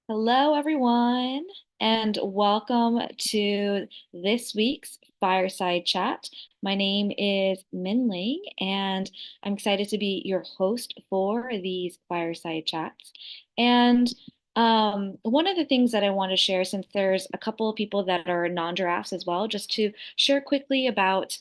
Hello, everyone, and welcome to this week's Fireside Chat. My name is Min Ling, and I'm excited to be your host for these Fireside Chats. And one of the things that I want to share, since there's a couple of people that are non-giraffes as well, just to share quickly about,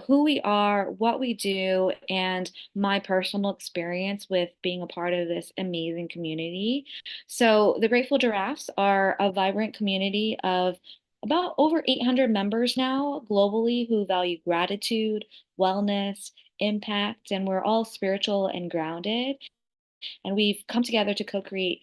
who we are, what we do, and my personal experience with being a part of this amazing community. So the Grateful Giraffes are a vibrant community of about over 800 members now globally who value gratitude, wellness, impact, and we're all spiritual and grounded. And we've come together to co-create,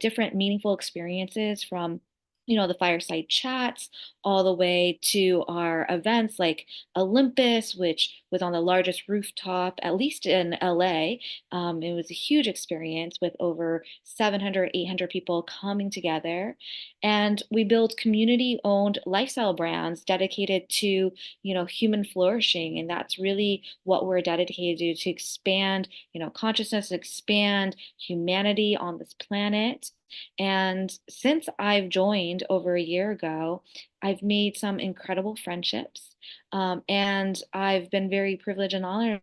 different meaningful experiences from the fireside chats all the way to our events like Olympus, which was on the largest rooftop, at least in LA. It was a huge experience with over 700, 800 people coming together. And we build community owned lifestyle brands dedicated to, human flourishing. And that's really what we're dedicated to expand, consciousness, expand humanity on this planet. And since I've joined over a year ago, I've made some incredible friendships. And I've been very privileged and honored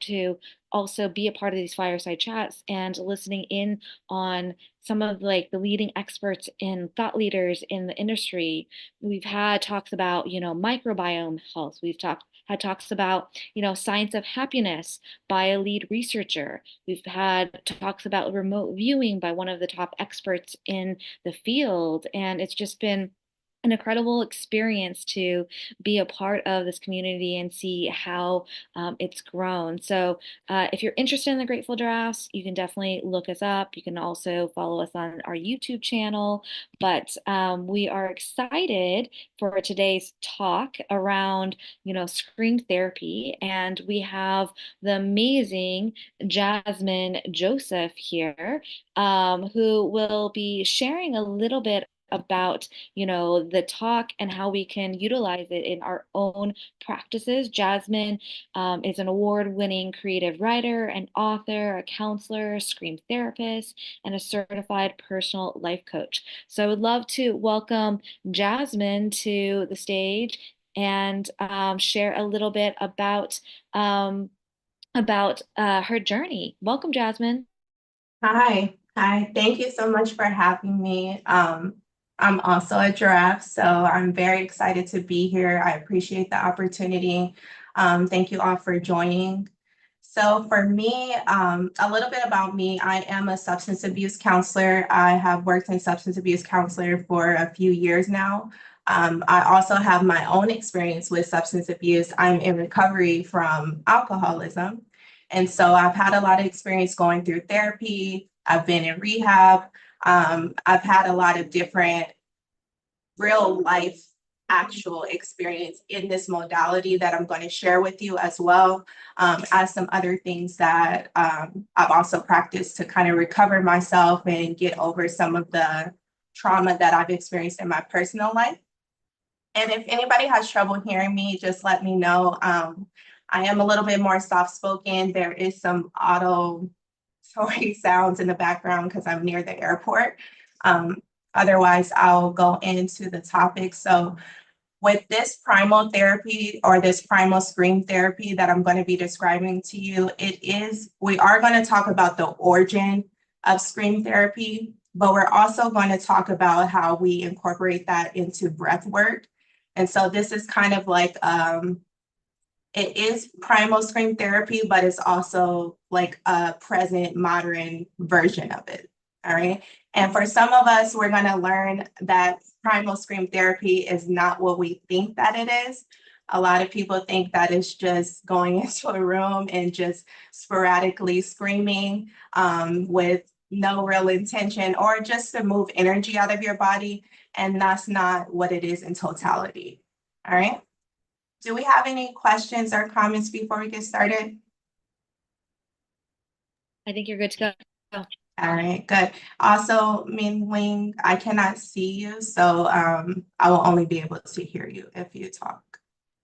to also be a part of these fireside chats and listening in on some of like the leading experts and thought leaders in the industry. We've had talks about, microbiome health. We've had talks about, science of happiness by a lead researcher. We've had talks about remote viewing by one of the top experts in the field. And it's just been an incredible experience to be a part of this community and see how it's grown. So, if you're interested in the Grateful Drafts, you can definitely look us up. You can also follow us on our YouTube channel. But we are excited for today's talk around, scream therapy, and we have the amazing Jasmine Joseph here, who will be sharing a little bit about the talk and how we can utilize it in our own practices. Jasmine is an award-winning creative writer, an author, a counselor, scream therapist, and a certified personal life coach. So I would love to welcome Jasmine to the stage and share a little bit about her journey. Welcome, Jasmine. Hi. Thank you so much for having me. I'm also a giraffe, so I'm very excited to be here. I appreciate the opportunity. Thank you all for joining. So for me, a little bit about me, I am a substance abuse counselor. I have worked in substance abuse counselor for a few years now. I also have my own experience with substance abuse. I'm in recovery from alcoholism. And so I've had a lot of experience going through therapy. I've been in rehab. I've had a lot of different real life actual experience in this modality that I'm going to share with you as well as some other things that I've also practiced to kind of recover myself and get over some of the trauma that I've experienced in my personal life. And if anybody has trouble hearing me, just let me know. I am a little bit more soft spoken. There is some auditory sounds in the background because I'm near the airport. Otherwise, I'll go into the topic. So with this primal therapy or this primal scream therapy that I'm going to be describing to you, we are going to talk about the origin of scream therapy, but we're also going to talk about how we incorporate that into breath work. And so this is kind of like, it is primal scream therapy, but it's also like a present modern version of it. All right. And for some of us, we're going to learn that primal scream therapy is not what we think that it is. A lot of people think that it's just going into a room and just sporadically screaming with no real intention or just to move energy out of your body. And that's not what it is in totality. All right. Do we have any questions or comments before we get started? I think you're good to go. All right, good. Also, Min Wing, I cannot see you, so I will only be able to hear you if you talk.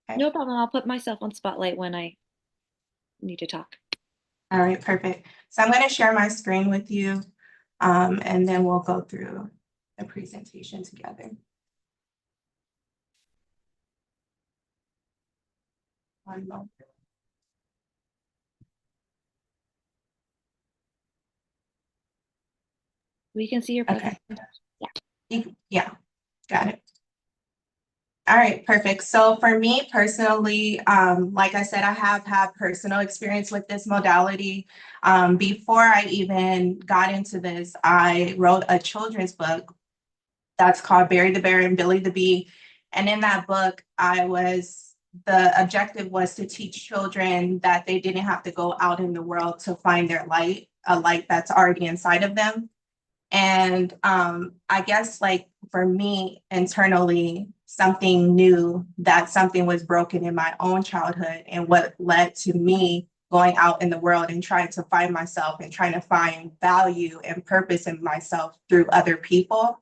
Okay. No problem. I'll put myself on spotlight when I need to talk. All right, perfect. So I'm going to share my screen with you, and then we'll go through. the presentation together. One moment. We can see your Okay. presentation. Yeah, got it. All right, perfect. So for me personally, like I said, I have had personal experience with this modality. Before I even got into this, I wrote a children's book that's called Barry the Bear and Billy the Bee. And in that book, the objective was to teach children that they didn't have to go out in the world to find their light, a light that's already inside of them. And I guess like for me internally, something new, that something was broken in my own childhood, and what led to me going out in the world and trying to find myself and trying to find value and purpose in myself through other people.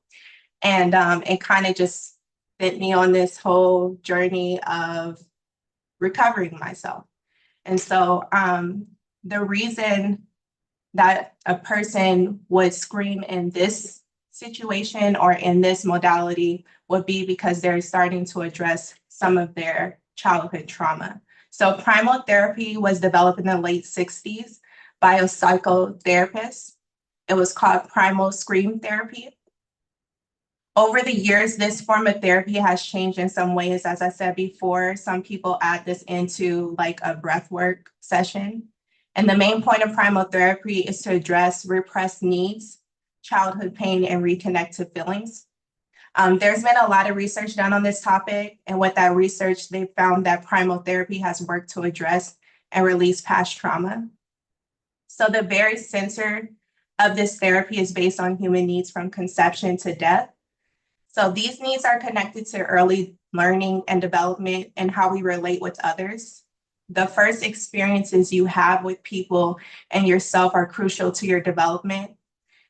And it kind of just sent me on this whole journey of recovering myself. And so the reason that a person would scream in this situation or in this modality would be because they're starting to address some of their childhood trauma. So primal therapy was developed in the late 60s by a psychotherapist. It was called primal scream therapy. Over the years, this form of therapy has changed in some ways. As I said before, some people add this into like a breathwork session. And the main point of primal therapy is to address repressed needs, childhood pain, and reconnect to feelings. There's been a lot of research done on this topic. And with that research, they found that primal therapy has worked to address and release past trauma. So the very center of this therapy is based on human needs from conception to death. So these needs are connected to early learning and development and how we relate with others. The first experiences you have with people and yourself are crucial to your development.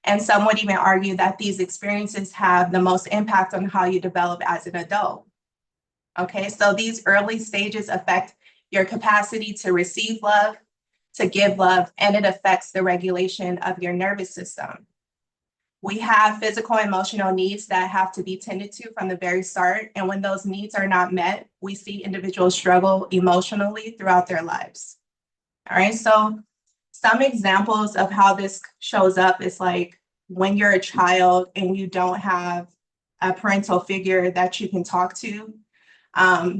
And some would even argue that these experiences have the most impact on how you develop as an adult. Okay, so these early stages affect your capacity to receive love, to give love, and it affects the regulation of your nervous system. We have physical and emotional needs that have to be tended to from the very start. And when those needs are not met, we see individuals struggle emotionally throughout their lives. All right, so some examples of how this shows up is like when you're a child and you don't have a parental figure that you can talk to.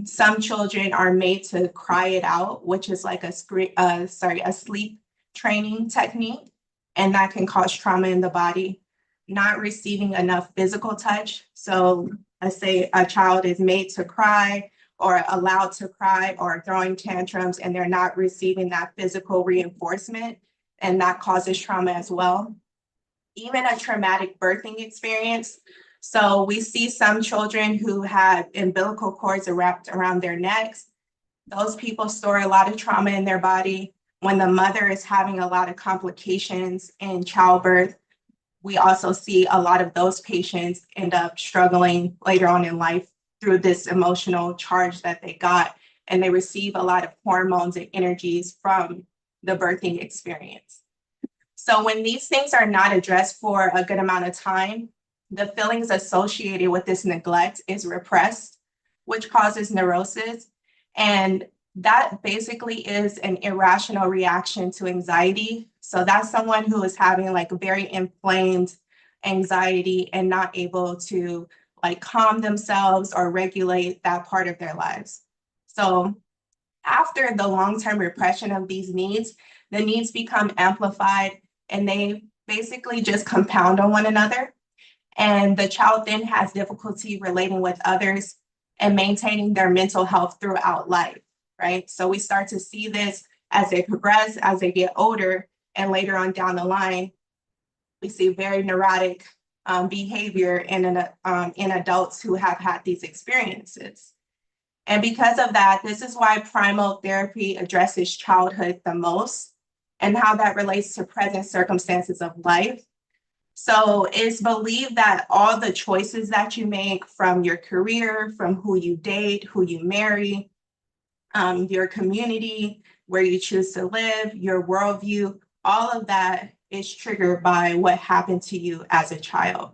Some children are made to cry it out, which is like a sleep training technique, and that can cause trauma in the body. Not receiving enough physical touch. So let's say a child is made to cry or allowed to cry or throwing tantrums and they're not receiving that physical reinforcement, and that causes trauma as well. Even a traumatic birthing experience. So we see some children who have umbilical cords wrapped around their necks. Those people store a lot of trauma in their body. When the mother is having a lot of complications in childbirth, we also see a lot of those patients end up struggling later on in life through this emotional charge that they got, and they receive a lot of hormones and energies from the birthing experience. So when these things are not addressed for a good amount of time, the feelings associated with this neglect is repressed, which causes neurosis. And that basically is an irrational reaction to anxiety. So that's someone who is having like very inflamed anxiety and not able to like calm themselves or regulate that part of their lives. So after the long-term repression of these needs, the needs become amplified and they basically just compound on one another. And the child then has difficulty relating with others and maintaining their mental health throughout life, right? So we start to see this as they progress, as they get older, and later on down the line, we see very neurotic behavior in adults who have had these experiences. And because of that, this is why primal therapy addresses childhood the most and how that relates to present circumstances of life. So it's believed that all the choices that you make, from your career, from who you date, who you marry, your community, where you choose to live, your worldview, all of that is triggered by what happened to you as a child.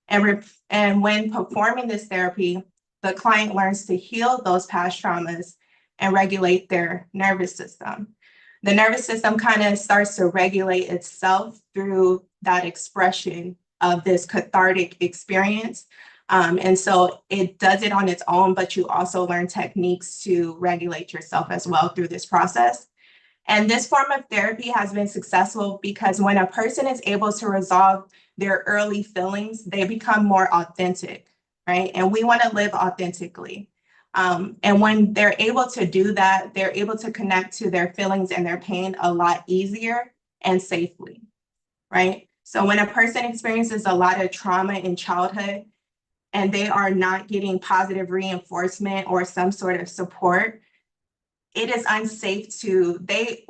And when performing this therapy, the client learns to heal those past traumas and regulate their nervous system. The nervous system kind of starts to regulate itself through that expression of this cathartic experience. And so it does it on its own, but you also learn techniques to regulate yourself as well through this process. And this form of therapy has been successful because when a person is able to resolve their early feelings, they become more authentic, right? And we want to live authentically. And when they're able to do that, they're able to connect to their feelings and their pain a lot easier and safely, right? So when a person experiences a lot of trauma in childhood and they are not getting positive reinforcement or some sort of support, it is unsafe to, they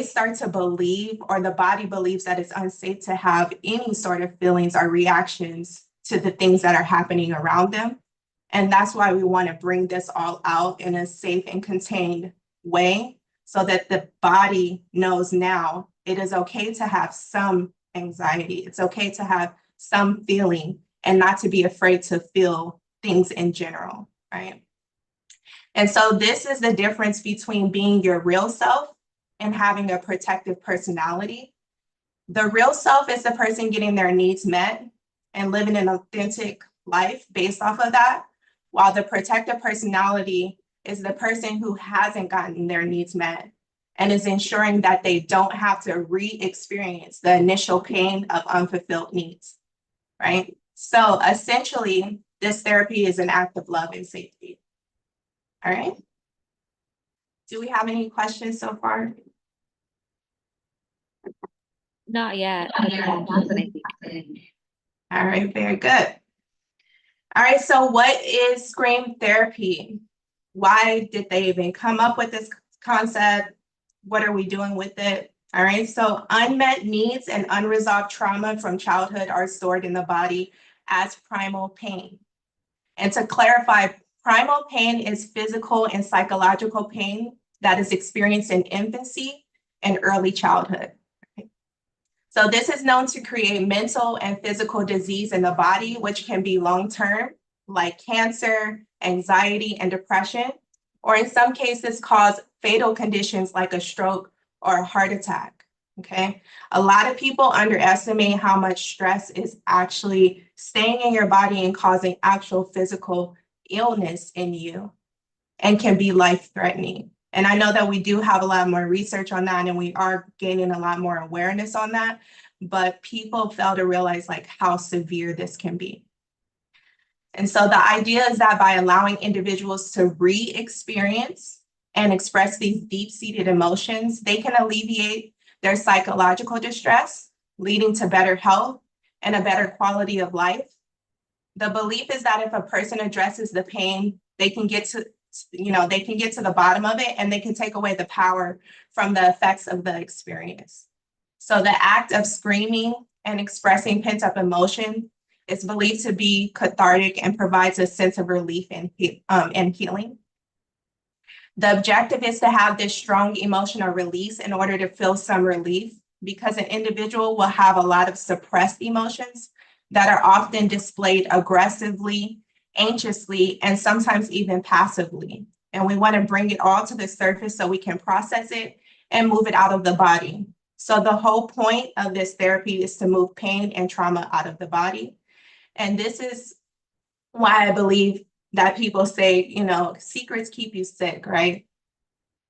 start to believe, or the body believes that it's unsafe to have any sort of feelings or reactions to the things that are happening around them. And that's why we want to bring this all out in a safe and contained way so that the body knows now it is okay to have some anxiety. It's okay to have some feeling and not to be afraid to feel things in general, right? And so this is the difference between being your real self and having a protective personality. The real self is the person getting their needs met and living an authentic life based off of that, while the protective personality is the person who hasn't gotten their needs met and is ensuring that they don't have to re-experience the initial pain of unfulfilled needs, right? So essentially, this therapy is an act of love and safety. All right. Do we have any questions so far? Not yet, but fascinating. All right, very good. All right, so what is scream therapy? Why did they even come up with this concept? What are we doing with it? All right, so unmet needs and unresolved trauma from childhood are stored in the body as primal pain. And to clarify, primal pain is physical and psychological pain that is experienced in infancy and early childhood. So this is known to create mental and physical disease in the body, which can be long-term, like cancer, anxiety, and depression, or in some cases cause fatal conditions like a stroke or a heart attack, okay? A lot of people underestimate how much stress is actually staying in your body and causing actual physical illness in you and can be life-threatening. And I know that we do have a lot more research on that and we are gaining a lot more awareness on that, but people fail to realize like how severe this can be. And so the idea is that by allowing individuals to re-experience and express these deep-seated emotions, they can alleviate their psychological distress, leading to better health and a better quality of life. The belief is that if a person addresses the pain, they can get to the bottom of it and they can take away the power from the effects of the experience. So the act of screaming and expressing pent-up emotion is believed to be cathartic and provides a sense of relief and healing. The objective is to have this strong emotional release in order to feel some relief, because an individual will have a lot of suppressed emotions that are often displayed aggressively, anxiously, and sometimes even passively. And we want to bring it all to the surface so we can process it and move it out of the body. So the whole point of this therapy is to move pain and trauma out of the body. And this is why I believe that people say, you know, secrets keep you sick, right?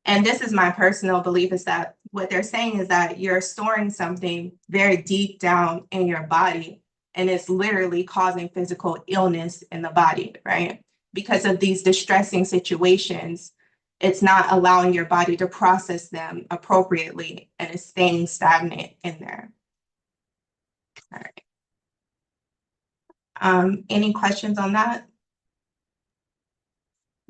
And this is my personal belief, is that what they're saying is that you're storing something very deep down in your body, and it's literally causing physical illness in the body, right? Because of these distressing situations, it's not allowing your body to process them appropriately, and it's staying stagnant in there. All right. Any questions on that?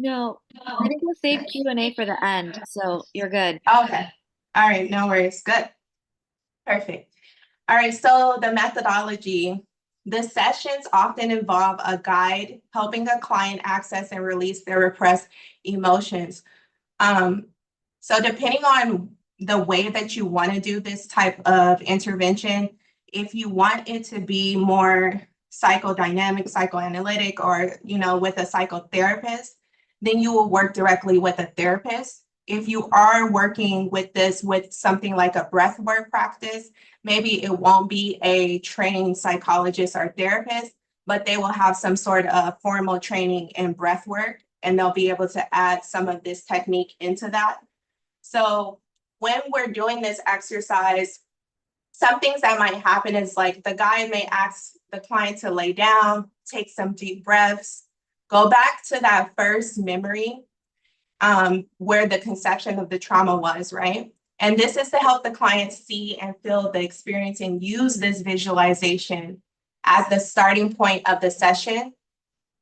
No, I think we'll save Q&A for the end, so you're good. Okay. All right, no worries. Good. Perfect. All right, so the methodology. The sessions often involve a guide helping a client access and release their repressed emotions. So depending on the way that you want to do this type of intervention, if you want it to be more psychodynamic, psychoanalytic, or, with a psychotherapist, then you will work directly with a therapist. If you are working with this with something like a breathwork practice, maybe it won't be a trained psychologist or therapist, but they will have some sort of formal training in breathwork, and they'll be able to add some of this technique into that. So when we're doing this exercise, some things that might happen is like the guide may ask the client to lay down, take some deep breaths, go back to that first memory where the conception of the trauma was, right? And this is to help the client see and feel the experience and use this visualization as the starting point of the session.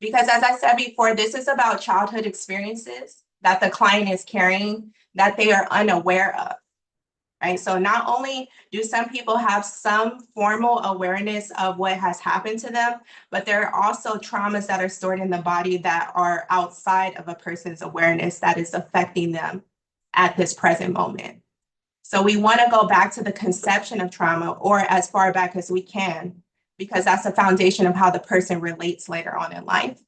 Because as I said before, this is about childhood experiences that the client is carrying that they are unaware of, right? So not only do some people have some formal awareness of what has happened to them, but there are also traumas that are stored in the body that are outside of a person's awareness that is affecting them at this present moment. So we want to go back to the conception of trauma, or as far back as we can, because that's the foundation of how the person relates later on in life.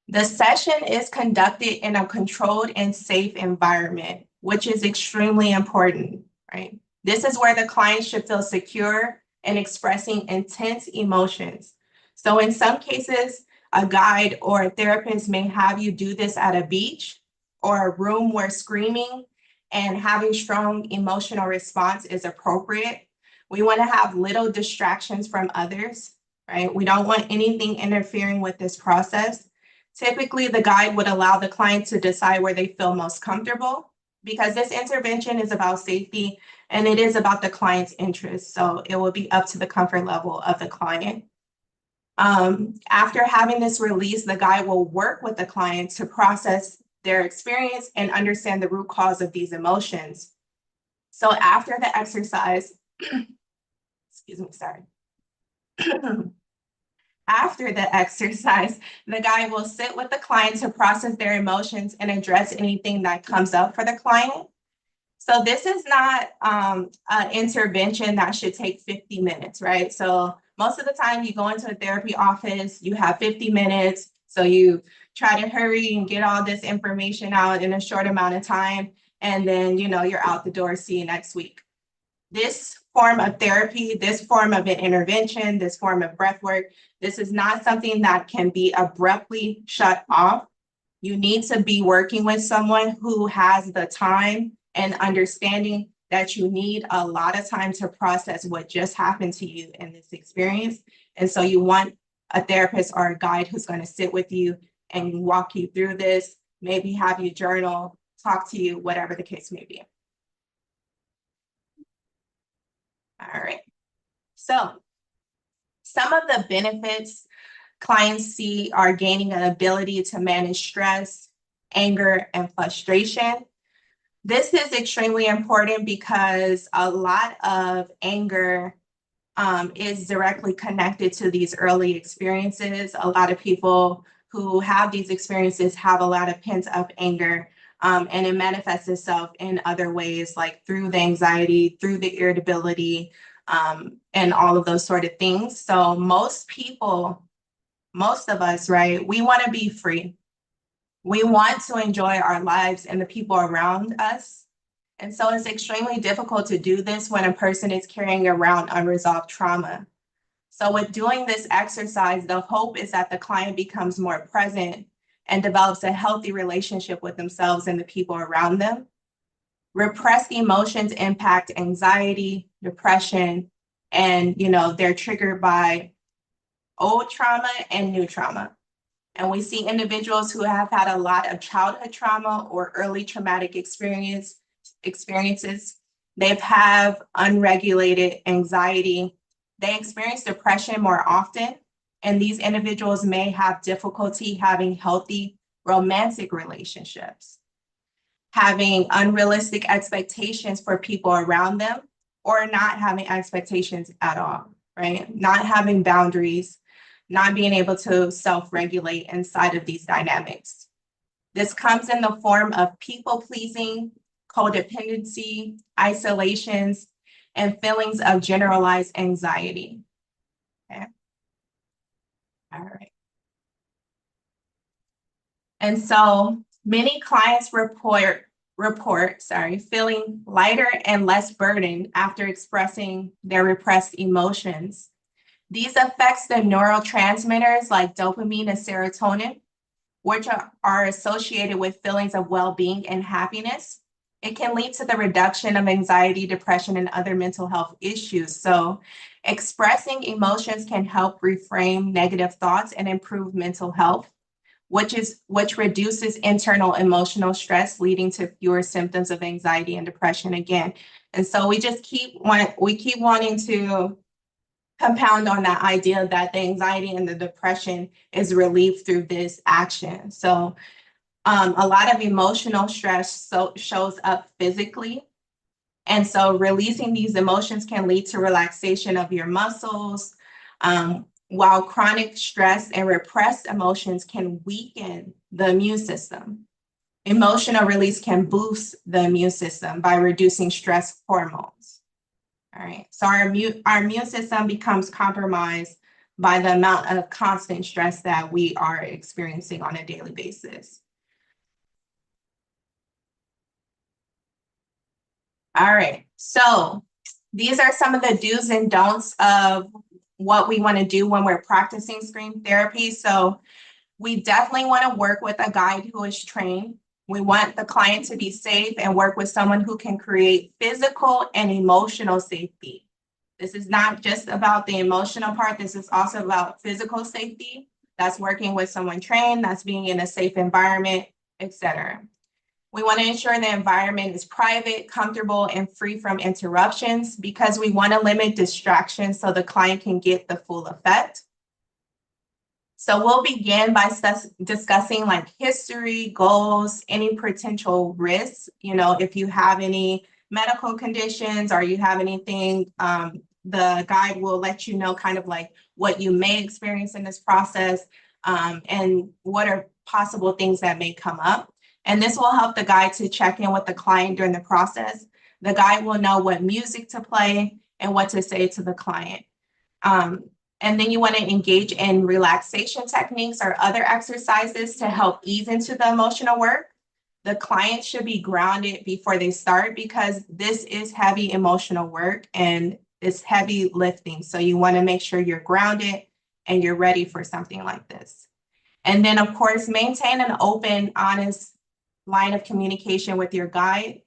The session is conducted in a controlled and safe environment, which is extremely important, right? This is where the client should feel secure in expressing intense emotions. So in some cases, a guide or a therapist may have you do this at a beach or a room where screaming and having strong emotional response is appropriate. We want to have little distractions from others, right? We don't want anything interfering with this process. Typically, the guide would allow the client to decide where they feel most comfortable, because this intervention is about safety and it is about the client's interests. So it will be up to the comfort level of the client. After having this release, the guide will work with the client to process their experience and understand the root cause of these emotions. So after the exercise, excuse me, sorry. After the exercise, the guide will sit with the client to process their emotions and address anything that comes up for the client. So this is not an intervention that should take 50 minutes, right? So most of the time you go into a therapy office, you have 50 minutes. So you try to hurry and get all this information out in a short amount of time. And then, you're out the door, see you next week. This form of therapy, this form of an intervention, this form of breath work, this is not something that can be abruptly shut off. You need to be working with someone who has the time and understanding that you need a lot of time to process what just happened to you in this experience. And so you want a therapist or a guide who's going to sit with you and walk you through this, maybe have you journal, talk to you, whatever the case may be. All right. So some of the benefits clients see are gaining an ability to manage stress, anger, and frustration. This is extremely important because a lot of anger is directly connected to these early experiences. A lot of people who have these experiences have a lot of pent-up anger, and it manifests itself in other ways, like through the anxiety, through the irritability, and all of those sort of things. So most of us, right, we want to be free. We want to enjoy our lives and the people around us. And so it's extremely difficult to do this when a person is carrying around unresolved trauma. So with doing this exercise, the hope is that the client becomes more present and develops a healthy relationship with themselves and the people around them. Repressed emotions impact anxiety, depression, and they're triggered by old trauma and new trauma. And we see individuals who have had a lot of childhood trauma or early traumatic experiences. They've have unregulated anxiety. They experience depression more often. And these individuals may have difficulty having healthy romantic relationships, having unrealistic expectations for people around them, or not having expectations at all, right? Not having boundaries, not being able to self-regulate inside of these dynamics. This comes in the form of people-pleasing, codependency, isolations, and feelings of generalized anxiety. Okay. All right. And so many clients report feeling lighter and less burdened after expressing their repressed emotions. These affects the neurotransmitters like dopamine and serotonin, which are associated with feelings of well-being and happiness. It can lead to the reduction of anxiety, depression, and other mental health issues. So expressing emotions can help reframe negative thoughts and improve mental health, which reduces internal emotional stress, leading to fewer symptoms of anxiety and depression again. And so we keep wanting to compound on that idea that the anxiety and the depression is relieved through this action. So a lot of emotional stress shows up physically. And so releasing these emotions can lead to relaxation of your muscles, while chronic stress and repressed emotions can weaken the immune system. Emotional release can boost the immune system by reducing stress hormones. All right, so our immune system becomes compromised by the amount of constant stress that we are experiencing on a daily basis. All right, so these are some of the do's and don'ts of what we want to do when we're practicing scream therapy. So we definitely want to work with a guide who is trained. We want the client to be safe and work with someone who can create physical and emotional safety. This is not just about the emotional part. This is also about physical safety. That's working with someone trained, that's being in a safe environment, etc. We want to ensure the environment is private, comfortable, and free from interruptions because we want to limit distractions so the client can get the full effect. So we'll begin by discussing like history, goals, any potential risks. You know, if you have any medical conditions or you have anything, the guide will let you know kind of like what you may experience in this process, and what are possible things that may come up. And this will help the guide to check in with the client during the process. The guide will know what music to play and what to say to the client. And then you want to engage in relaxation techniques or other exercises to help ease into the emotional work. The client should be grounded before they start because this is heavy emotional work and it's heavy lifting. So you want to make sure you're grounded and you're ready for something like this. And then, of course, maintain an open, honest line of communication with your guide.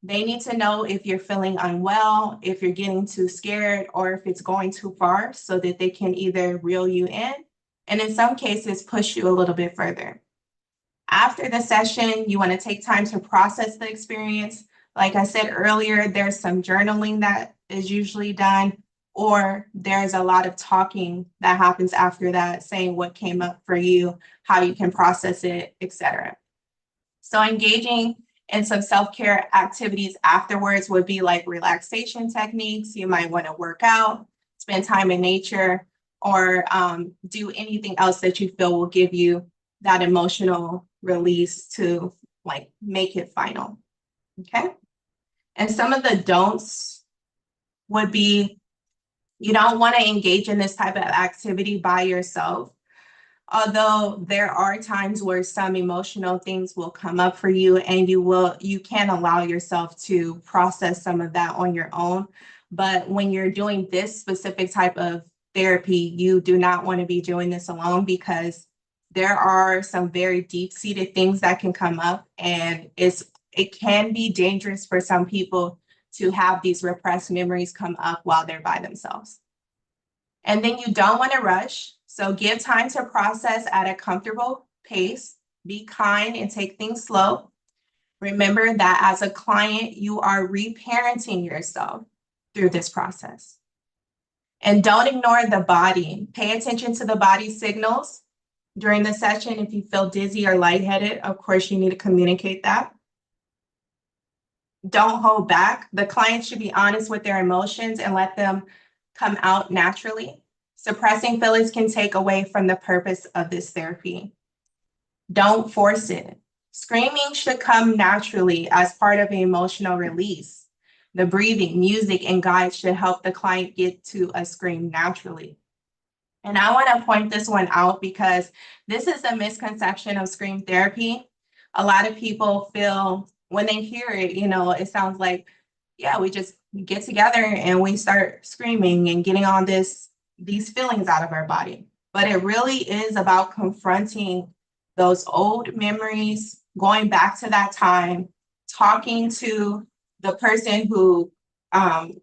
They need to know if you're feeling unwell, if you're getting too scared, or if it's going too far so that they can either reel you in and in some cases push you a little bit further. After the session, you want to take time to process the experience. Like I said earlier, there's some journaling that is usually done, or there's a lot of talking that happens after that, saying what came up for you, how you can process it, etc. So engaging in some self-care activities afterwards would be like relaxation techniques. You might want to work out, spend time in nature, or do anything else that you feel will give you that emotional release to like make it final. Okay. And some of the don'ts would be you don't want to engage in this type of activity by yourself. Although there are times where some emotional things will come up for you and you can allow yourself to process some of that on your own. But when you're doing this specific type of therapy, you do not want to be doing this alone because there are some very deep-seated things that can come up, and it can be dangerous for some people to have these repressed memories come up while they're by themselves. And then you don't want to rush. So give time to process at a comfortable pace. Be kind and take things slow. Remember that as a client, you are reparenting yourself through this process. And don't ignore the body. Pay attention to the body signals during the session. If you feel dizzy or lightheaded, of course, you need to communicate that. Don't hold back. The client should be honest with their emotions and let them come out naturally. Suppressing feelings can take away from the purpose of this therapy. Don't force it. Screaming should come naturally as part of an emotional release. The breathing, music, and guides should help the client get to a scream naturally. And I want to point this one out because this is a misconception of scream therapy. A lot of people feel when they hear it, it sounds like, yeah, we just get together and we start screaming and getting on these feelings out of our body. But it really is about confronting those old memories, going back to that time, talking to the person who um,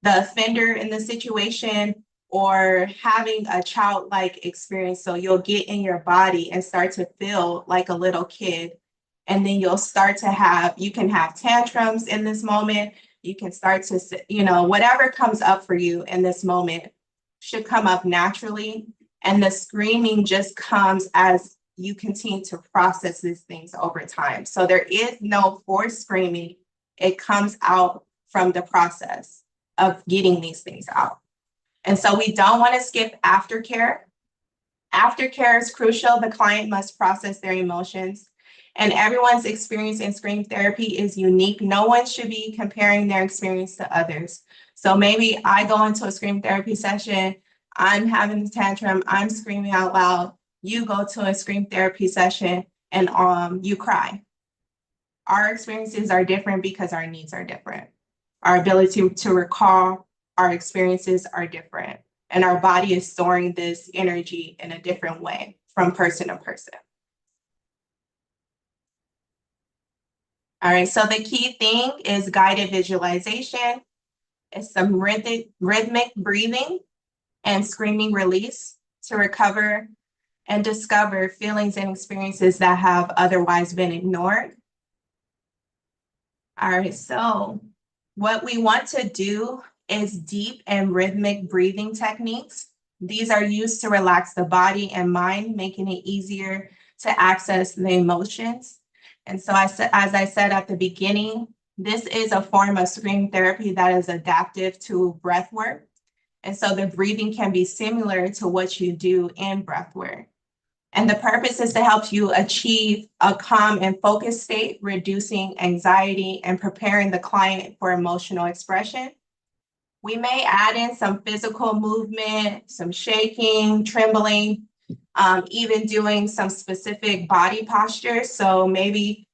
the offender in the situation, or having a childlike experience. So you'll get in your body and start to feel like a little kid. And then you'll start to you can have tantrums in this moment. You can start to, whatever comes up for you in this moment should come up naturally. And the screaming just comes as you continue to process these things over time. So there is no forced screaming. It comes out from the process of getting these things out. And so we don't want to skip aftercare. Aftercare is crucial. The client must process their emotions. And everyone's experience in scream therapy is unique. No one should be comparing their experience to others. So maybe I go into a scream therapy session, I'm having a tantrum, I'm screaming out loud. You go to a scream therapy session and you cry. Our experiences are different because our needs are different. Our ability to recall our experiences are different, and our body is storing this energy in a different way from person to person. All right, so the key thing is guided visualization. It's some rhythmic breathing and screaming release to recover and discover feelings and experiences that have otherwise been ignored. All right, so what we want to do is deep and rhythmic breathing techniques. These are used to relax the body and mind, making it easier to access the emotions. And so as I said at the beginning, this is a form of scream therapy that is adaptive to breath work. And so the breathing can be similar to what you do in breath work. And the purpose is to help you achieve a calm and focused state, reducing anxiety and preparing the client for emotional expression. We may add in some physical movement, some shaking, trembling, even doing some specific body postures. So maybe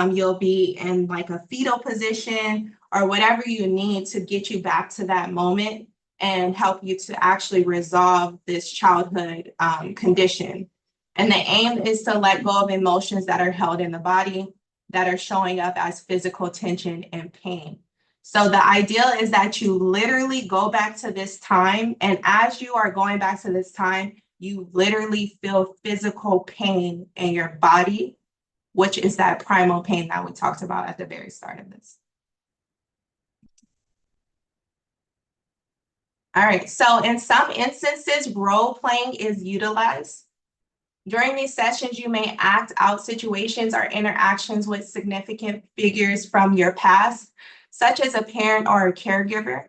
you'll be in like a fetal position or whatever you need to get you back to that moment and help you to actually resolve this childhood condition. And the aim is to let go of emotions that are held in the body that are showing up as physical tension and pain. So the ideal is that you literally go back to this time. And as you are going back to this time, you literally feel physical pain in your body, which is that primal pain that we talked about at the very start of this. All right, so in some instances, role playing is utilized. During these sessions, you may act out situations or interactions with significant figures from your past, such as a parent or a caregiver.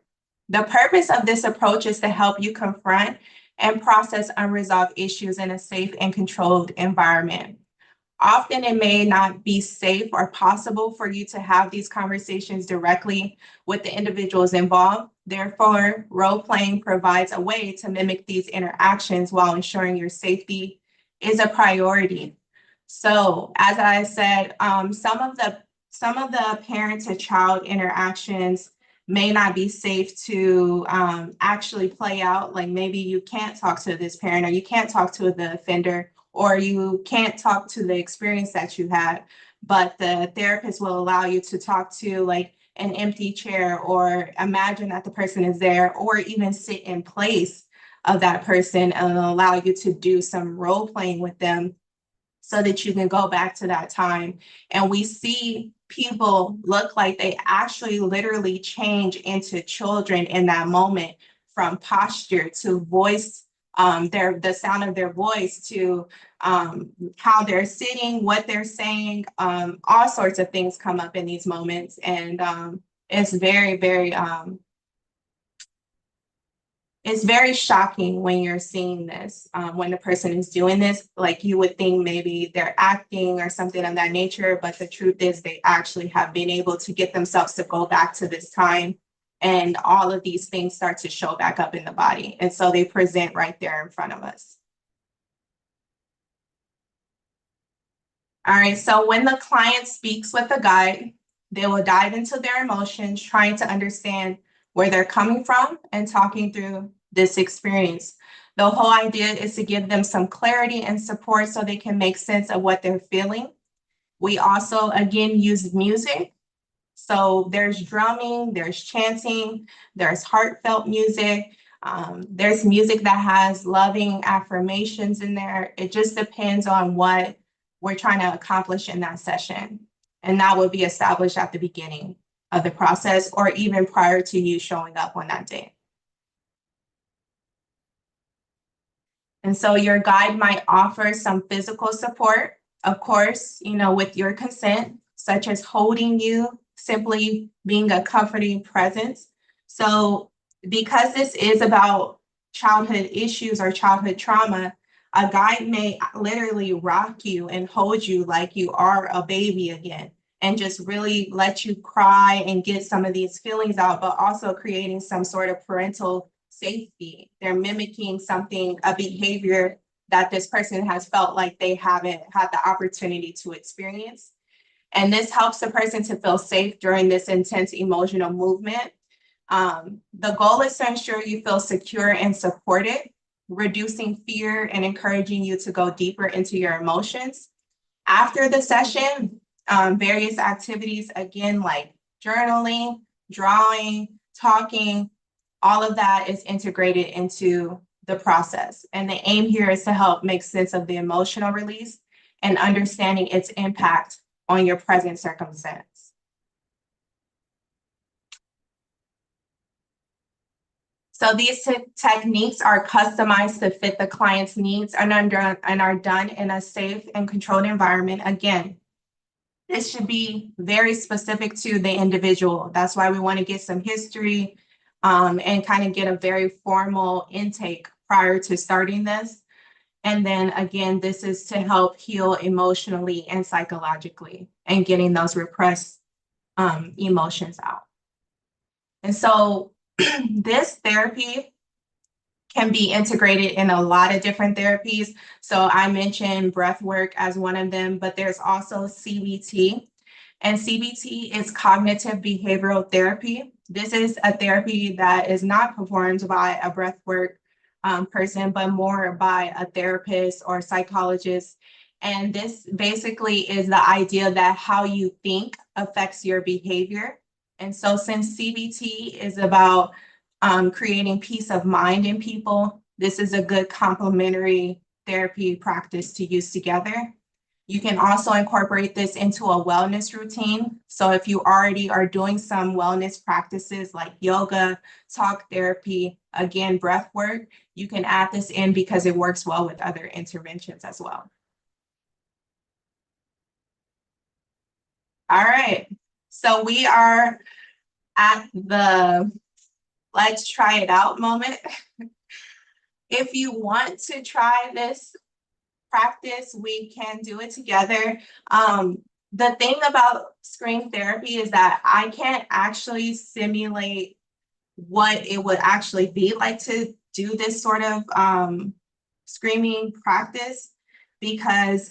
The purpose of this approach is to help you confront and process unresolved issues in a safe and controlled environment. Often it may not be safe or possible for you to have these conversations directly with the individuals involved. Therefore, role-playing provides a way to mimic these interactions while ensuring your safety is a priority. So, as I said, some of the parent to child interactions may not be safe to actually play out. Like maybe you can't talk to this parent or you can't talk to the offender or you can't talk to the experience that you had, but the therapist will allow you to talk to like an empty chair or imagine that the person is there or even sit in place of that person and allow you to do some role playing with them so that you can go back to that time. And we see people look like they actually literally change into children in that moment, from posture to voice, the sound of their voice to how they're sitting, what they're saying, all sorts of things come up in these moments. And it's very shocking when you're seeing this, when the person is doing this. Like you would think maybe they're acting or something of that nature, but the truth is they actually have been able to get themselves to go back to this time and all of these things start to show back up in the body. And so they present right there in front of us. All right, so when the client speaks with a guide, they will dive into their emotions, trying to understand where they're coming from and talking through this experience. The whole idea is to give them some clarity and support so they can make sense of what they're feeling. We also, again, use music. So there's drumming, there's chanting, there's heartfelt music. There's music that has loving affirmations in there. It just depends on what we're trying to accomplish in that session. And that would be established at the beginning of the process or even prior to you showing up on that day. And so your guide might offer some physical support, of course, with your consent, such as holding you, simply being a comforting presence. So because this is about childhood issues or childhood trauma, a guide may literally rock you and hold you like you are a baby again, and just really let you cry and get some of these feelings out, but also creating some sort of parental safety. They're mimicking something, a behavior that this person has felt like they haven't had the opportunity to experience. And this helps the person to feel safe during this intense emotional movement. The goal is to ensure you feel secure and supported, reducing fear and encouraging you to go deeper into your emotions. After the session, various activities, again, like journaling, drawing, talking, all of that is integrated into the process. And the aim here is to help make sense of the emotional release and understanding its impact on your present circumstance. So these techniques are customized to fit the client's needs and are done in a safe and controlled environment. Again, this should be very specific to the individual. That's why we want to get some history and kind of get a very formal intake prior to starting this. And then again, this is to help heal emotionally and psychologically and getting those repressed emotions out. And so this therapy can be integrated in a lot of different therapies. So I mentioned breath work as one of them, but there's also CBT. And CBT is cognitive behavioral therapy. This is a therapy that is not performed by a breathwork person, but more by a therapist or psychologist. And this basically is the idea that how you think affects your behavior. And so since CBT is about creating peace of mind in people, this is a good complementary therapy practice to use together. You can also incorporate this into a wellness routine. So if you already are doing some wellness practices like yoga, talk therapy, again, breath work, you can add this in because it works well with other interventions as well. All right, so we are at the let's try it out moment. If you want to try this practice, we can do it together. The thing about scream therapy is that I can't actually simulate what it would actually be like to do this sort of screaming practice because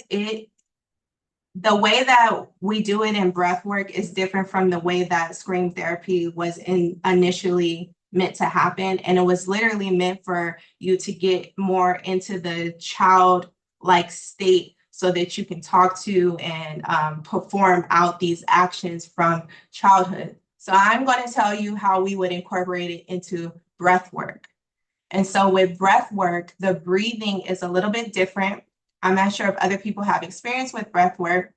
the way that we do it in breath work is different from the way that scream therapy was initially meant to happen. And it was literally meant for you to get more into the childlike state so that you can talk to and perform out these actions from childhood. So I'm going to tell you how we would incorporate it into breath work. And so with breath work, the breathing is a little bit different. I'm not sure if other people have experience with breath work,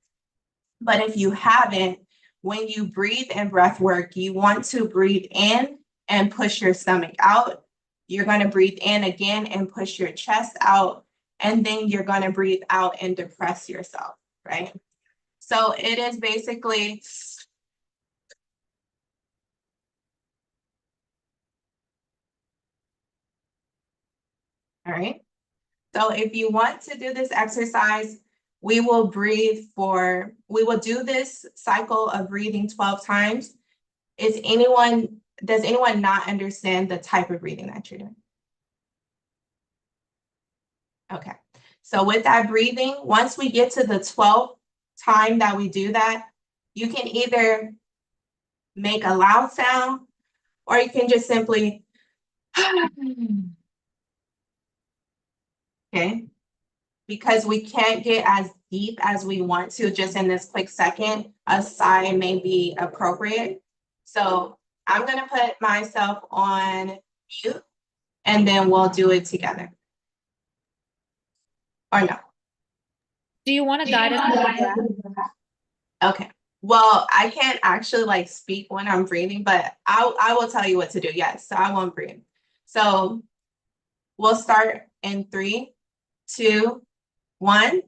but if you haven't, when you breathe in breath work, you want to breathe in and push your stomach out. You're going to breathe in again and push your chest out. And then you're going to breathe out and depress yourself, right? So it is basically all right. So if you want to do this exercise, we will do this cycle of breathing 12 times. Is anyone does anyone not understand the type of breathing that you're doing? Okay. So with that breathing, once we get to the 12th time that we do that, you can either make a loud sound or you can just simply, okay? Because we can't get as deep as we want to just in this quick second, a sigh may be appropriate. So I'm gonna put myself on mute and then we'll do it together. Or no? Do you want to guide us with the breath? Okay. Well, I can't actually like speak when I'm breathing, but I will tell you what to do. Yes, so I won't breathe. So we'll start in 3, 2, 1.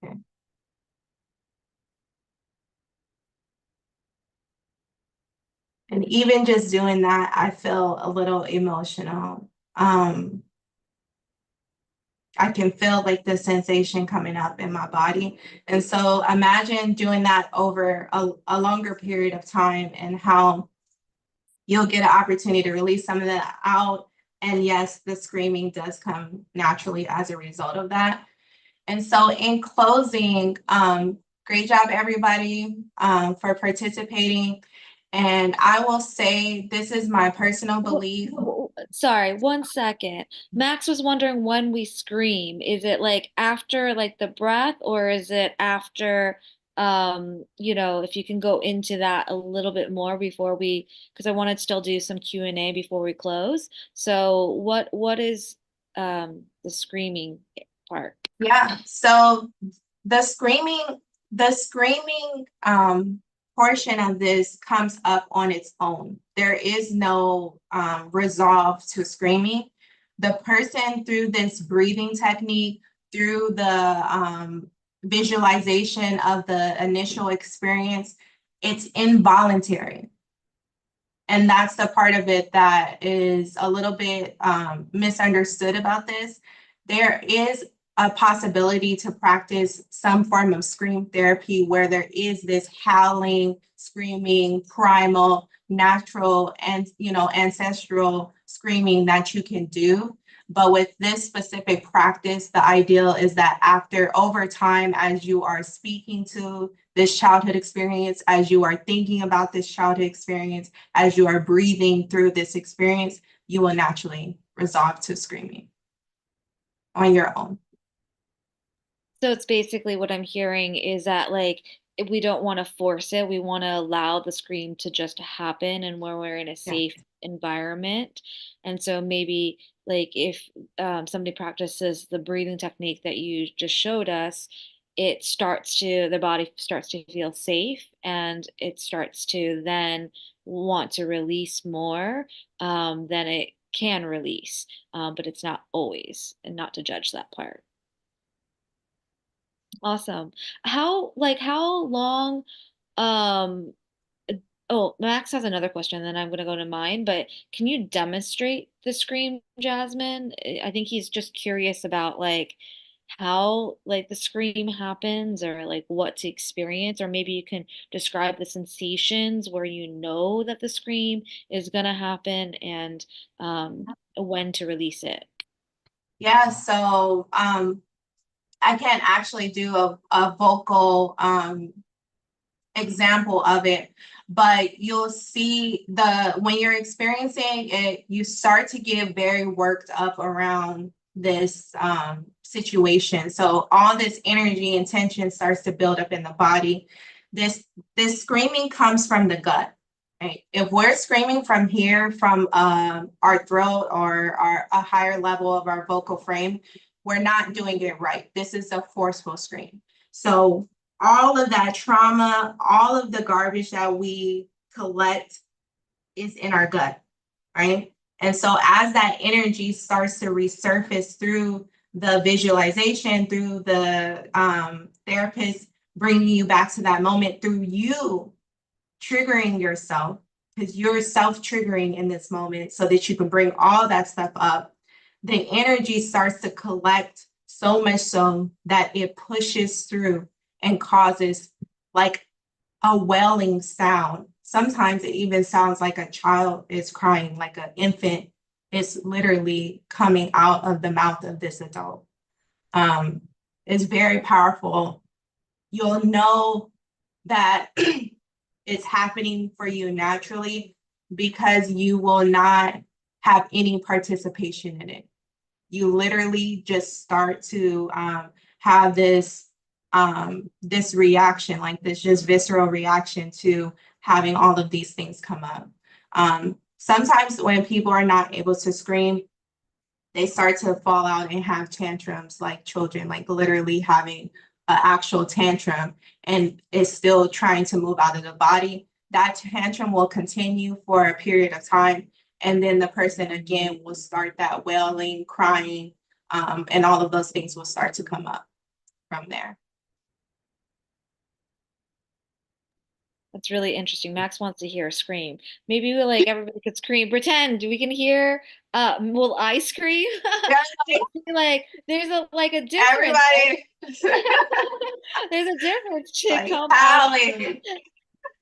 Okay. And even just doing that, I feel a little emotional. I can feel like the sensation coming up in my body. And so imagine doing that over a longer period of time and how you'll get an opportunity to release some of that out. And yes, the screaming does come naturally as a result of that. And so in closing, great job, everybody, for participating. And I will say this is my personal belief. Sorry, 1 second. Max was wondering when we scream. Is it like after like the breath or is it after if you can go into that a little bit more before we because I want to still do some Q&A before we close. So what is the screaming part? Yeah, so the screaming, the screaming portion of this comes up on its own. There is no resolve to screaming. The person through this breathing technique, through the visualization of the initial experience, it's involuntary. And that's the part of it that is a little bit misunderstood about this. There is a possibility to practice some form of scream therapy where there is this howling, screaming, primal, natural, and ancestral screaming that you can do. But with this specific practice, the ideal is that after over time, as you are speaking to this childhood experience, as you are thinking about this childhood experience, as you are breathing through this experience, you will naturally resolve to screaming on your own. So it's basically what I'm hearing is that like if we don't want to force it, we want to allow the scream to just happen and when we're in a Yeah. safe environment. And so maybe like if somebody practices the breathing technique that you just showed us, the body starts to feel safe and it starts to then want to release more than it can release. But it's not always, and not to judge that part. Awesome. How long um oh, Max has another question, then I'm gonna go to mine, but can you demonstrate the scream, Jasmine? I think he's just curious about like how like the scream happens or like what to experience, or maybe you can describe the sensations where you know that the scream is gonna happen and when to release it. Yeah, so I can't actually do a vocal example of it, but you'll see when you're experiencing it, you start to get very worked up around this situation. So all this energy and tension starts to build up in the body. This screaming comes from the gut. Right? If we're screaming from here, from our throat or a higher level of our vocal frame, we're not doing it right. This is a forceful scream. So all of that trauma, all of the garbage that we collect is in our gut, right? And so as that energy starts to resurface through the visualization, through the therapist bringing you back to that moment, through you triggering yourself, because you're self-triggering in this moment so that you can bring all that stuff up, the energy starts to collect so much so that it pushes through and causes like a wailing sound. Sometimes it even sounds like a child is crying, like an infant is literally coming out of the mouth of this adult. It's very powerful. You'll know that it's happening for you naturally because you will not have any participation in it. You literally just start to have this reaction, like this just visceral reaction to having all of these things come up. Sometimes when people are not able to scream, they start to fall out and have tantrums like children, like literally having an actual tantrum and is still trying to move out of the body. That tantrum will continue for a period of time. And then the person again will start that wailing, crying, and all of those things will start to come up from there. That's really interesting. Max wants to hear a scream. Maybe we like everybody could scream. Pretend we can hear. Will I scream? Like there's a difference. Everybody There's a difference to like come out of howling.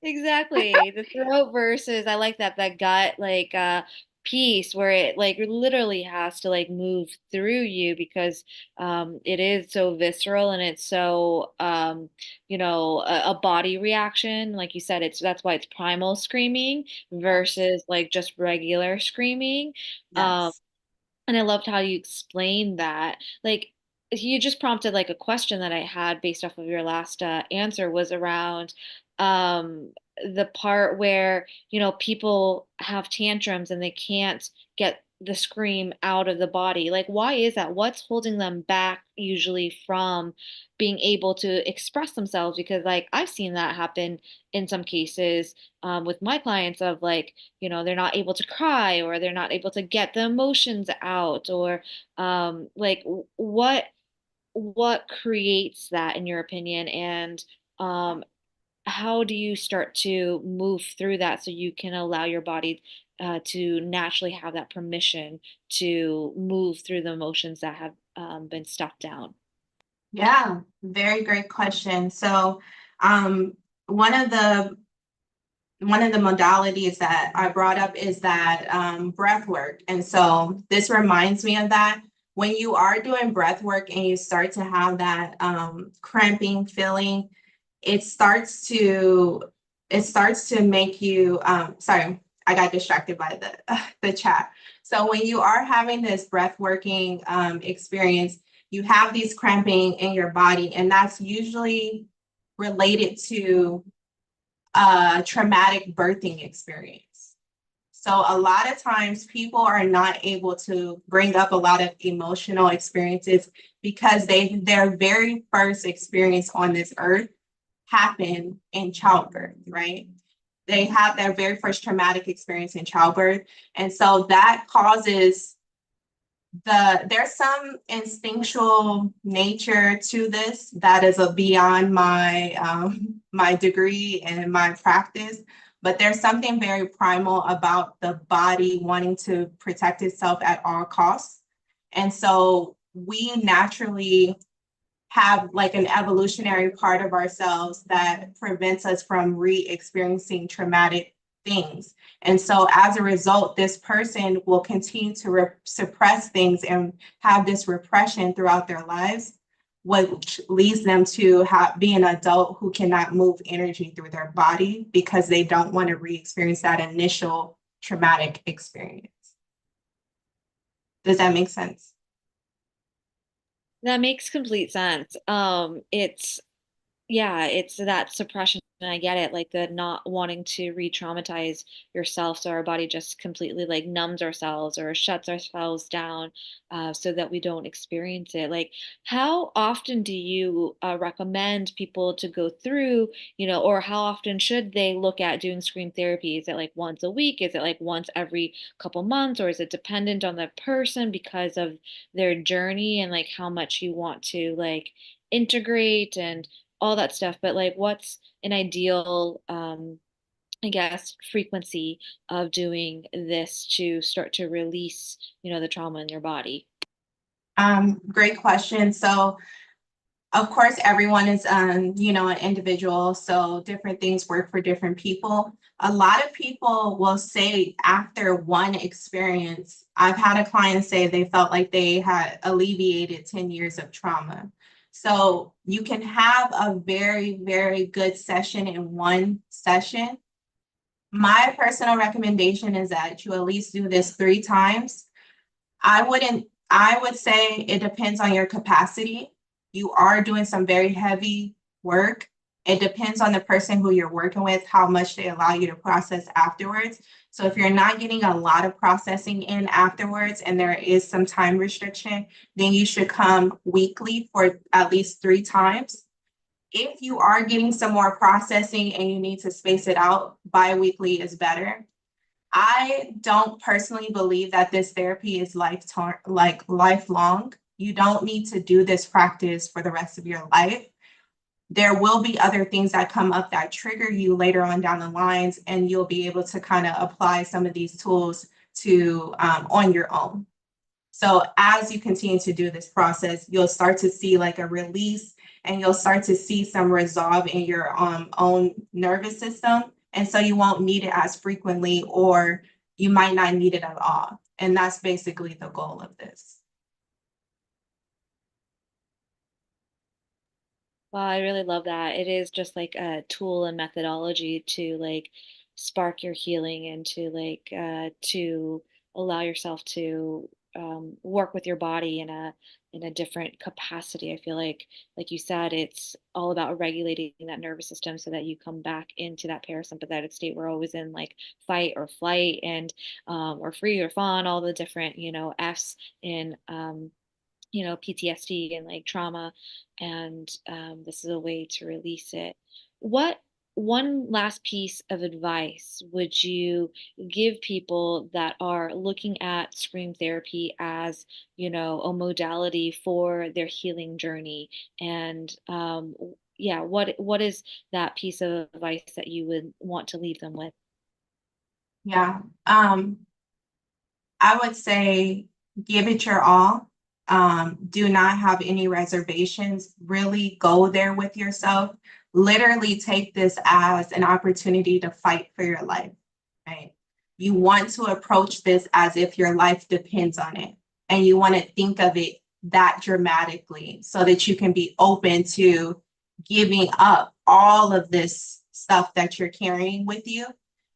exactly the throat versus I like that gut like piece where it like literally has to like move through you because it is so visceral and it's so a body reaction like you said it's that's why it's primal screaming versus like just regular screaming. um Yes. and I loved how you explained that. Like, you just prompted like a question that I had based off of your last answer was around the part where, people have tantrums and they can't get the scream out of the body. Like, why is that? What's holding them back usually from being able to express themselves? Because, like, I've seen that happen in some cases with my clients of like, they're not able to cry or they're not able to get the emotions out or like what creates that in your opinion and um how do you start to move through that so you can allow your body to naturally have that permission to move through the emotions that have been stuffed down. Yeah, very great question. So um, one of the one of the modalities that I brought up is that breath work. And so this reminds me of that. When you are doing breath work and you start to have that cramping feeling, it starts to make you sorry, I got distracted by the chat. So when you are having this breath working experience, you have these cramping in your body, and that's usually related to a traumatic birthing experience. So a lot of times people are not able to bring up a lot of emotional experiences because their very first experience on this earth happened in childbirth, right? They have their very first traumatic experience in childbirth. And so that causes there's some instinctual nature to this that is a beyond my degree and my practice, but there's something very primal about the body wanting to protect itself at all costs. And so we naturally have like an evolutionary part of ourselves that prevents us from re-experiencing traumatic things. And so as a result, this person will continue to suppress things and have this repression throughout their lives, which leads them to be an adult who cannot move energy through their body because they don't want to re-experience that initial traumatic experience. Does that make sense? That makes complete sense. It's yeah, it's that suppression And I get it, like the not wanting to re-traumatize yourself, so our body just completely like numbs ourselves or shuts ourselves down, so that we don't experience it. Like, how often do you recommend people to go through, or how often should they look at doing scream therapy? Is it like once a week? Is it like once every couple months, or is it dependent on the person because of their journey and like how much you want to like integrate and all that stuff? But like, what's an ideal, I guess, frequency of doing this to start to release, the trauma in your body? Great question. So of course, everyone is, an individual, so different things work for different people. A lot of people will say after one experience, I've had a client say they felt like they had alleviated 10 years of trauma. So you can have a very, very good session in one session. My personal recommendation is that you at least do this 3 times. I would say it depends on your capacity. You are doing some very heavy work. It depends on the person who you're working with, how much they allow you to process afterwards. So if you're not getting a lot of processing in afterwards and there is some time restriction, then you should come weekly for at least 3 times. If you are getting some more processing and you need to space it out, bi-weekly is better. I don't personally believe that this therapy is lifelong. You don't need to do this practice for the rest of your life. There will be other things that come up that trigger you later on down the lines, and you'll be able to kind of apply some of these tools to on your own. So as you continue to do this process, you'll start to see like a release, and you'll start to see some resolve in your own nervous system. And so you won't need it as frequently, or you might not need it at all. And that's basically the goal of this. Well, I really love that. It is just like a tool and methodology to like spark your healing and to to allow yourself to work with your body in a different capacity. I feel like you said, it's all about regulating that nervous system so that you come back into that parasympathetic state. We're always in like fight or flight and or free or fawn, all the different, F's in PTSD and like trauma, and this is a way to release it. What one last piece of advice would you give people that are looking at scream therapy as, a modality for their healing journey? And yeah, what is that piece of advice that you would want to leave them with? Yeah. I would say give it your all. Do not have any reservations. Really go there with yourself. Literally take this as an opportunity to fight for your life, right? You want to approach this as if your life depends on it. And you want to think of it that dramatically so that you can be open to giving up all of this stuff that you're carrying with you.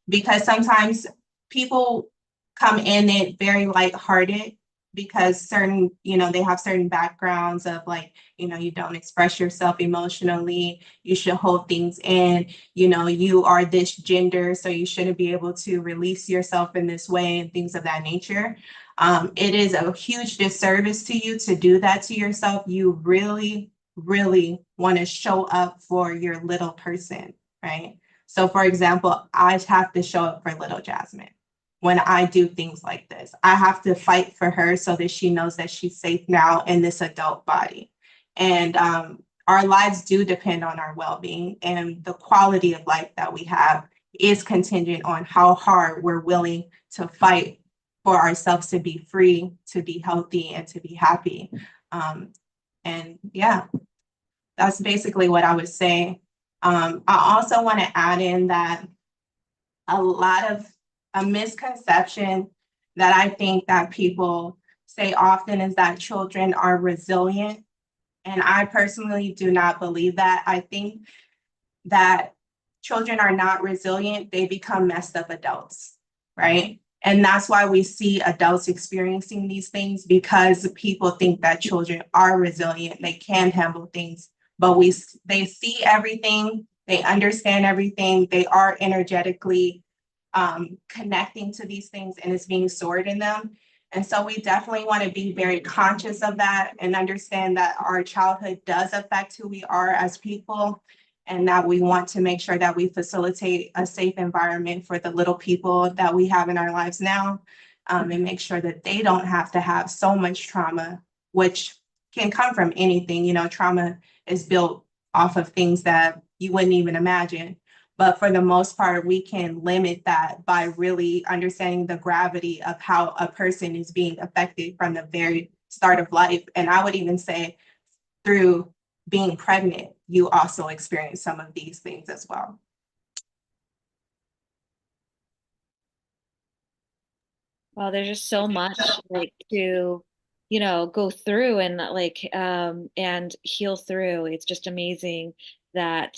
Because sometimes people come in it very lighthearted because they have certain backgrounds of like, you don't express yourself emotionally, you should hold things in, you are this gender, so you shouldn't be able to release yourself in this way and things of that nature. It is a huge disservice to you to do that to yourself. You really, really want to show up for your little person, right? So for example, I have to show up for little Jasmine. When I do things like this, I have to fight for her so that she knows that she's safe now in this adult body. And our lives do depend on our well-being, and the quality of life that we have is contingent on how hard we're willing to fight for ourselves to be free, to be healthy, and to be happy. And yeah, that's basically what I would say. I also want to add in that a misconception that I think that people say often is that children are resilient. And I personally do not believe that. I think that children are not resilient, they become messed up adults, right? And that's why we see adults experiencing these things, because people think that children are resilient, they can handle things, but they see everything They understand everything. They are energetically connecting to these things and it's being stored in them. And so we definitely want to be very conscious of that and understand that our childhood does affect who we are as people, and that we want to make sure that we facilitate a safe environment for the little people that we have in our lives now, and make sure that they don't have to have so much trauma, which can come from anything. Trauma is built off of things that you wouldn't even imagine. But for the most part, we can limit that by really understanding the gravity of how a person is being affected from the very start of life. And I would even say through being pregnant, you also experience some of these things as well. Well, there's just so much like to, go through and and heal through. It's just amazing that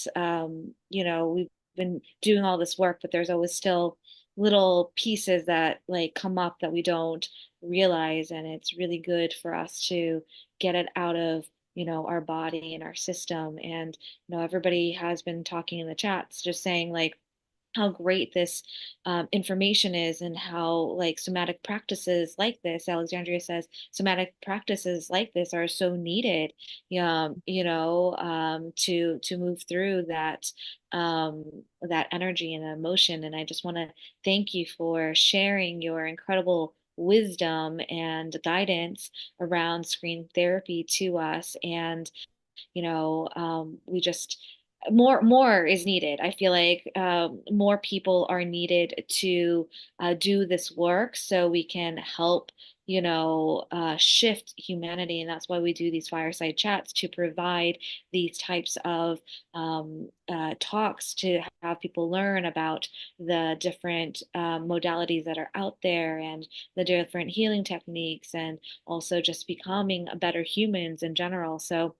we've been doing all this work, but there's always still little pieces that like come up that we don't realize, and it's really good for us to get it out of, our body and our system. And everybody has been talking in the chats, just saying like how great this information is, and how like somatic practices like this, Alexandria says somatic practices like this are so needed, to move through that energy and emotion. And I just want to thank you for sharing your incredible wisdom and guidance around screen therapy to us. And we just more is needed. I feel like more people are needed to do this work so we can help, shift humanity. And that's why we do these fireside chats, to provide these types of talks, to have people learn about the different modalities that are out there, and the different healing techniques, and also just becoming better humans in general. So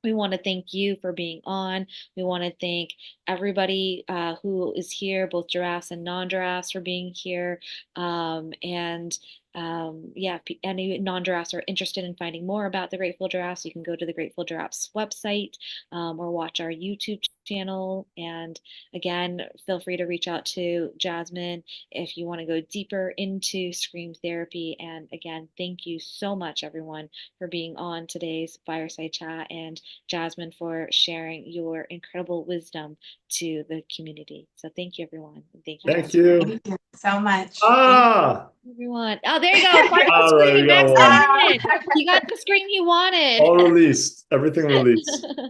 we want to thank you for being on. We want to thank everybody who is here, both giraffes and non-giraffes, for being here. And yeah, if any non-giraffes are interested in finding more about the Grateful Giraffes, you can go to the Grateful Giraffes website, or watch our YouTube channel. And again, feel free to reach out to Jasmine if you want to go deeper into scream therapy. And again, thank you so much, everyone, for being on today's fireside chat, and Jasmine for sharing your incredible wisdom to the community. So thank you, everyone. And thank you, Thank Jasmine. you. Thank you so much. Thank you. Ah, Everyone. Oh, there you go. Final there screen. you Max go. got One. it in. He got the screen he wanted. All released. Everything released.